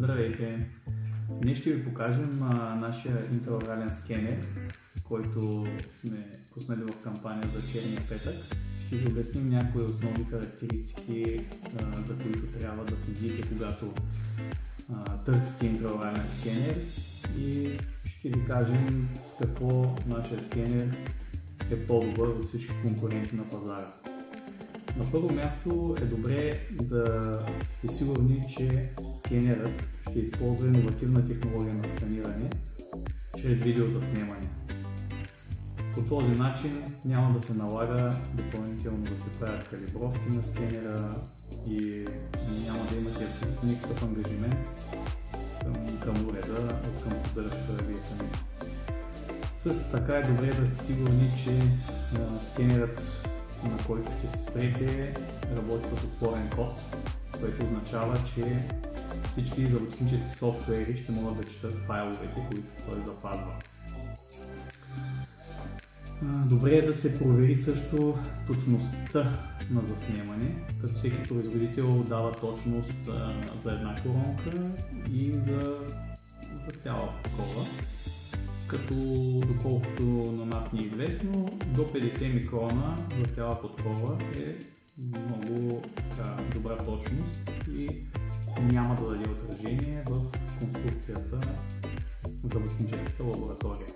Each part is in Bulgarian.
Здравейте! Днес ще ви покажем нашия интраорален скенер, който сме пуснали в кампания за черния петък. Ще ви обясним някои основни характеристики, за които трябва да следите, когато търсите интраорален скенер, и ще ви кажем с какво нашия скенер е по-добър от всички конкуренти на пазара. На първо място е добре да сте сигурни, че скенерът ще използва иновативна технология на сканиране чрез видеозаснемане. По този начин няма да се налага допълнително да се правят калибровки на скенера и няма да имате никакъв ангажимент към уреда, към поддръжката вие сами. Също така е добре да сте сигурни, че скенерът, на който ще се спрете, работи с отворен код, което означава, че всички зъботехнически софтуери ще могат да четат файловете, които той запазва. Добре е да се провери също точността на заснемане, като всеки производител дава точност за една коронка и за цяла такова. Като доколкото на нас ни е известно, до 50 микрона за цяла подкова е много добра точност и няма да даде отражение в конструкцията за зъботехническата лаборатория.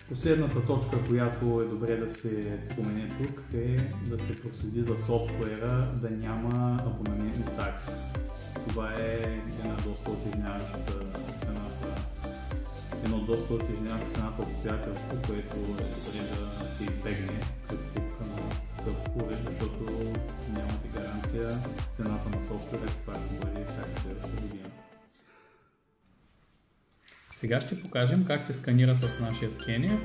Последната точка, която е добре да се спомене тук, е да се проследи за софтуера да няма абонаментни такси. Това е една доста утежняваща цената обстоятелство, което е добре да се избегне при покупка на такъв уред, защото нямате гаранция цената на софтуера, каква ще бъде всяка следваща година. Сега ще покажем как се сканира с нашия скенер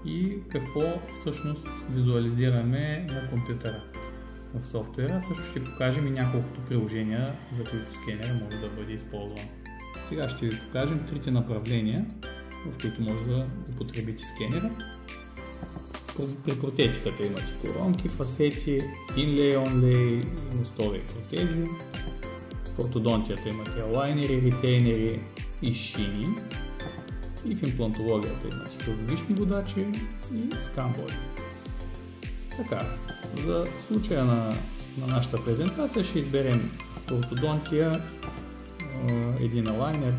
и какво всъщност визуализираме на компютъра в софтуера. Също ще покажем и няколкото приложения, за които скенера може да бъде използван. Сега ще ви покажем трите направления, в които може да употребите скенера. При протетиката имате коронки, фасети, инлей, онлей, мостови протези. В ортодонтията имате алайнери, ретейнери и шини. И в имплантологията имате хирургични водачи и сканбори. Така, за случая на нашата презентация ще изберем ортодонтия, един алайнер,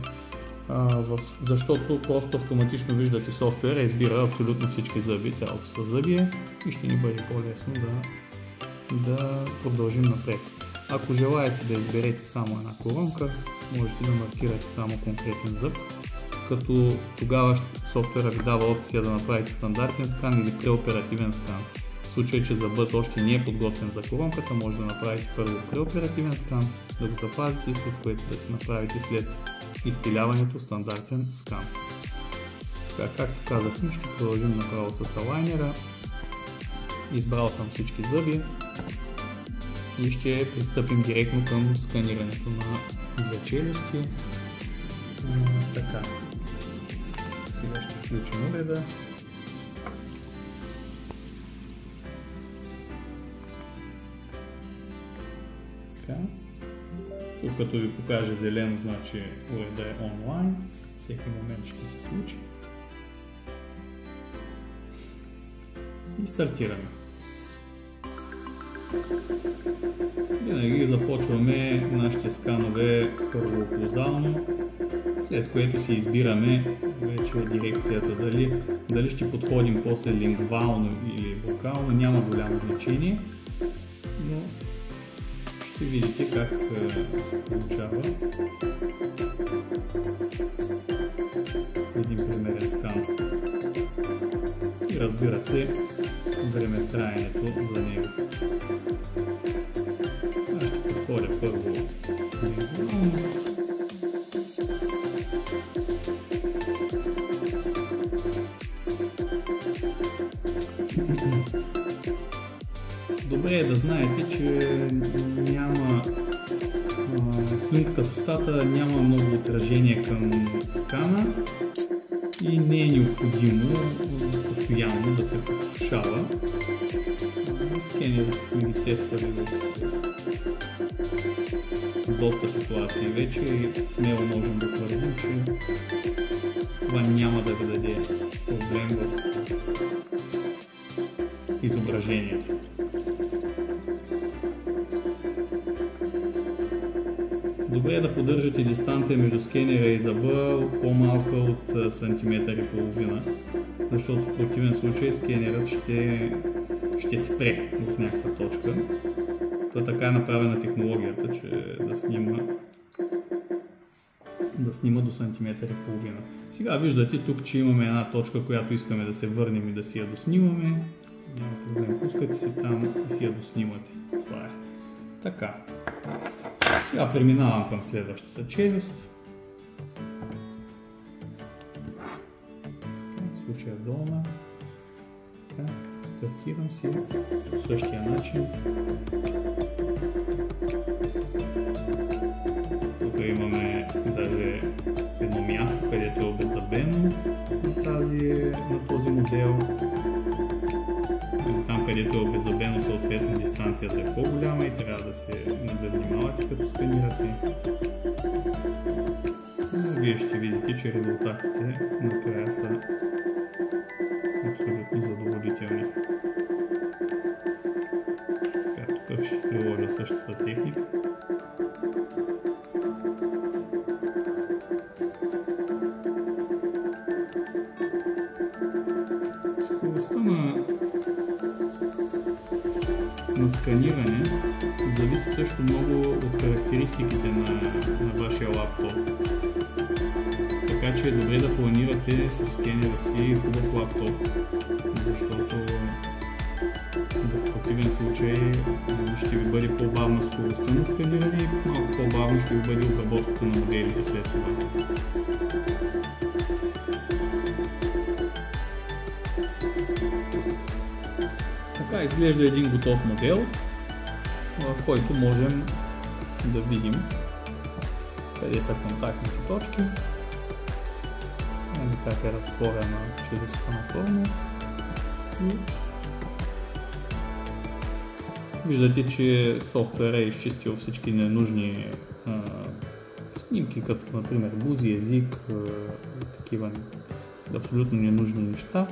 защото просто автоматично виждате софтуера, избира абсолютно всички зъби, цялото са зъби и ще ни бъде по-лесно да продължим напред. Ако желаете да изберете само една коронка, можете да маркирате само конкретен зъб, като тогава софтуера ви дава опция да направите стандартен скан или преоперативен скан. В случай, че зъбът още не е подготвен за коронката, може да направите първо преоперативен скан, да го запазите и след което да си направите след изпиляването стандартен скан. Така, както казахме, ще продължим направо с алайнера. Избрал съм всички зъби и ще пристъпим директно към сканирането на две челюсти. Така. Сега ще включим уреда. Така. Тук като ви покажа зелено, значи уреда е онлайн. Всеки момент ще се случи. И стартираме. Винаги започваме нашите сканове първо оклузално, след което си избираме вече от дирекцията дали ще подходим после лингвално или вокално, няма голямо значение, но ще видите как се получава един примерен скан. И разбира се, времетраенето за него. Аз ще подходя първо лингвално. Добре е да знаете, че няма слюнката в устата, няма много отражение към скана и не е необходимо постоянно да се подсушава. скенерите сме ги тествали в доста ситуации вече и смело можем да твърдим, че това няма да ви даде проблем в изображението. Добре е да поддържате дистанция между скенера и зъба по-малка от сантиметър и половина, защото в противен случай скенерът ще спре в някаква точка. То така е направена технологията, че да снима до сантиметър и половина. Сега виждате тук, че имаме една точка, която искаме да се върнем и да си я доснимаме. Няма проблем, пускате си там и си я доснимате. Това е. Така. Сега преминавам към следващата челюст. В случая долна. Така. Стартирам си по същия начин. Тук имаме даже едно място, където е обеззъбено на този модел. Там, където е обеззъбено, съответно дистанцията е по-голяма и трябва да внимавате като сканирате. Но вие ще видите, че резултатите накрая са абсолютно задоволителни. Тук ще приложа същата техника. Скоростта на сканиране зависи също много от характеристиките на вашия лаптоп. Така че е добре да планирате с скенера си хубав лаптоп, защото в противен случай ще ви бъде по-бавна скоростта на сканиране и малко по-бавно ще ви бъде обработката на моделите след това. Така изглежда един готов модел, в който можем да видим къде са контактните точки, как е разтворена челюстта на форма. Виждате, че софтуерът е изчистил всички ненужни снимки, като например бузи, език, такива абсолютно ненужни неща.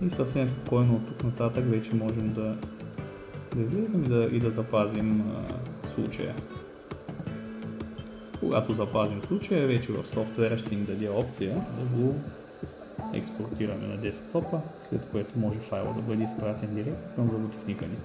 И съвсем спокойно от тук нататък вече можем да излезем и да запазим случая. Когато запазим случая, вече в софтуера ще ни даде опция да го експортираме на десктопа, след което може файлът да бъде изпратен директно към роботехника ни.